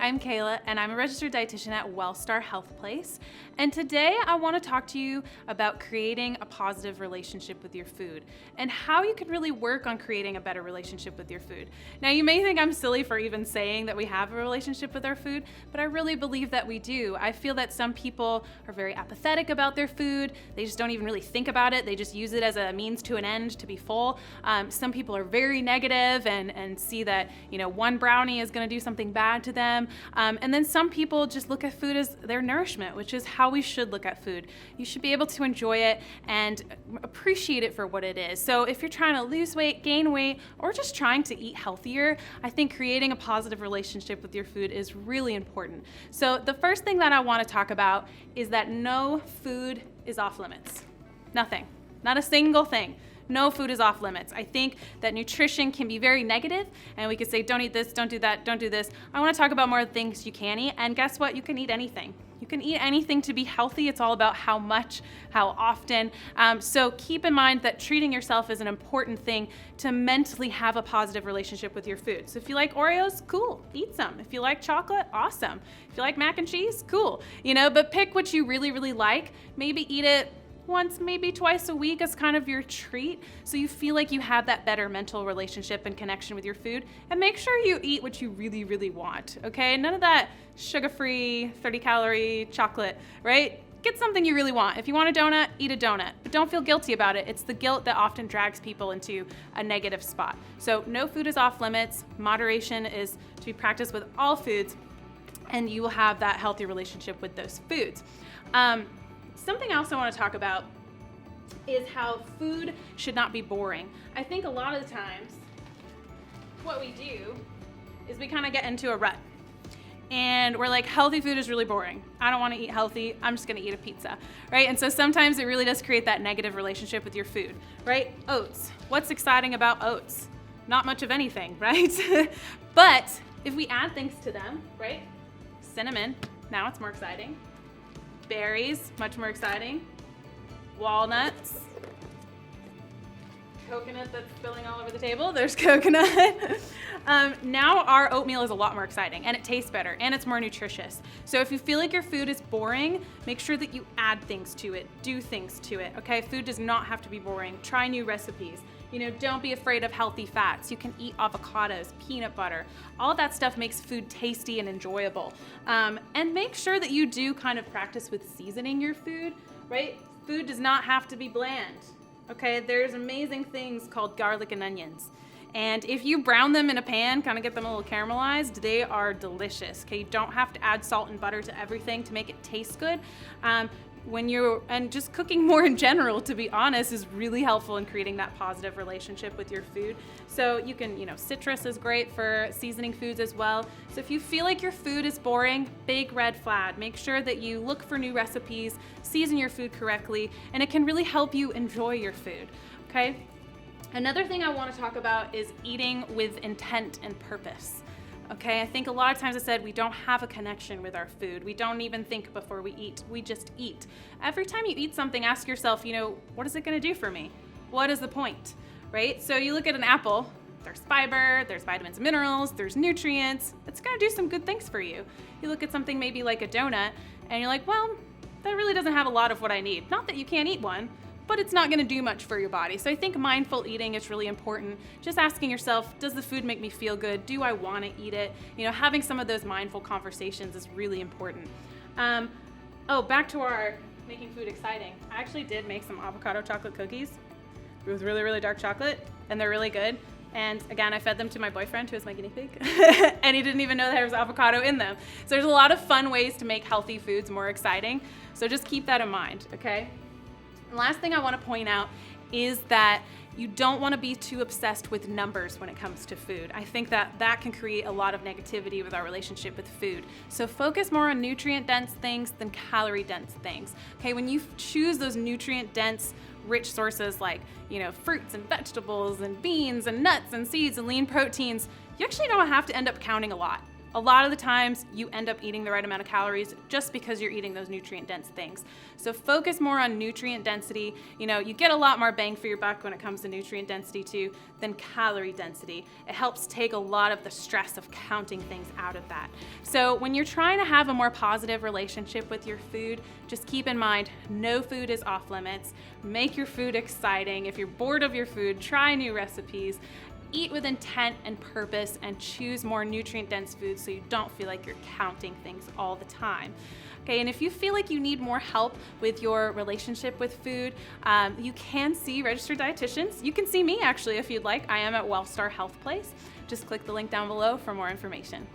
I'm Kayla, and I'm a registered dietitian at Wellstar Health Place. And today I want to talk to you about creating a positive relationship with your food and how you can really work on creating a better relationship with your food. Now, you may think I'm silly for even saying that we have a relationship with our food, but I really believe that we do. I feel that some people are very apathetic about their food. They just don't even really think about it. They just use it as a means to an end to be full. Some people are very negative and see that, one brownie is going to do something bad to them. And then some people just look at food as their nourishment, which is how we should look at food. You should be able to enjoy it and appreciate it for what it is. So if you're trying to lose weight, gain weight, or just trying to eat healthier, I think creating a positive relationship with your food is really important. So the first thing that I want to talk about is that no food is off limits. Nothing. Not a single thing. No food is off limits. I think that nutrition can be very negative, and we could say, don't eat this, don't do that, don't do this. I want to talk about more things you can eat, and guess what? You can eat anything. You can eat anything to be healthy. It's all about how much, how often. So keep in mind that treating yourself is an important thing to mentally have a positive relationship with your food. So if you like Oreos, cool, eat some. If you like chocolate, awesome. If you like mac and cheese, cool. But pick what you really, really like. Maybe eat it once, maybe twice a week as kind of your treat, so you feel like you have that better mental relationship and connection with your food. And make sure you eat what you really, really want, okay? None of that sugar-free, 30-calorie chocolate, right? Get something you really want. If you want a donut, eat a donut, but don't feel guilty about it. It's the guilt that often drags people into a negative spot. So no food is off limits. Moderation is to be practiced with all foods, and you will have that healthy relationship with those foods. Something else I want to talk about is how food should not be boring. I think a lot of the times what we do is we kind of get into a rut. And we're like, healthy food is really boring. I don't want to eat healthy. I'm just going to eat a pizza, right? And so sometimes it really does create that negative relationship with your food, right? Oats. What's exciting about oats? Not much of anything, right? But if we add things to them, right? Cinnamon, now it's more exciting. Berries, much more exciting. Walnuts. Coconut that's spilling all over the table. There's coconut. Now our oatmeal is a lot more exciting, and it tastes better, and it's more nutritious. So if you feel like your food is boring, make sure that you add things to it, do things to it, okay? Food does not have to be boring. Try new recipes. Don't be afraid of healthy fats. You can eat avocados, peanut butter. All of that stuff makes food tasty and enjoyable. And make sure that you do kind of practice with seasoning your food, right? Food does not have to be bland, okay? There's amazing things called garlic and onions. And if you brown them in a pan, kind of get them a little caramelized, they are delicious, okay? You don't have to add salt and butter to everything to make it taste good. And just cooking more in general, to be honest, is really helpful in creating that positive relationship with your food. So you can, citrus is great for seasoning foods as well. So if you feel like your food is boring, big red flag. Make sure that you look for new recipes, season your food correctly, and it can really help you enjoy your food, okay? Another thing I want to talk about is eating with intent and purpose. Okay, I think a lot of times I said we don't have a connection with our food. We don't even think before we eat. We just eat. Every time you eat something, ask yourself, what is it going to do for me? What is the point, right? So you look at an apple, there's fiber, there's vitamins and minerals, there's nutrients. It's going to do some good things for you. You look at something maybe like a donut, and you're like, well, that really doesn't have a lot of what I need. Not that you can't eat one, but it's not going to do much for your body. So I think mindful eating is really important. Just asking yourself, does the food make me feel good? Do I want to eat it? Having some of those mindful conversations is really important. Back to our making food exciting. I actually did make some avocado chocolate cookies with really, really dark chocolate, and they're really good. And again, I fed them to my boyfriend, who is my guinea pig, and he didn't even know there was avocado in them. So there's a lot of fun ways to make healthy foods more exciting. So just keep that in mind, okay? And last thing I want to point out is that you don't want to be too obsessed with numbers when it comes to food. I think that can create a lot of negativity with our relationship with food. So focus more on nutrient-dense things than calorie-dense things. Okay, when you choose those nutrient-dense, rich sources like, fruits and vegetables and beans and nuts and seeds and lean proteins, you actually don't have to end up counting a lot. a lot of the times you end up eating the right amount of calories just because you're eating those nutrient-dense things. So focus more on nutrient density. You know, you get a lot more bang for your buck when it comes to nutrient density too than calorie density. It helps take a lot of the stress of counting things out of that. So when you're trying to have a more positive relationship with your food, just keep in mind, no food is off limits. Make your food exciting. If you're bored of your food, try new recipes. Eat with intent and purpose and choose more nutrient-dense foods so you don't feel like you're counting things all the time. Okay, and if you feel like you need more help with your relationship with food, you can see registered dietitians. You can see me actually if you'd like. I am at Wellstar Health Place. Just click the link down below for more information.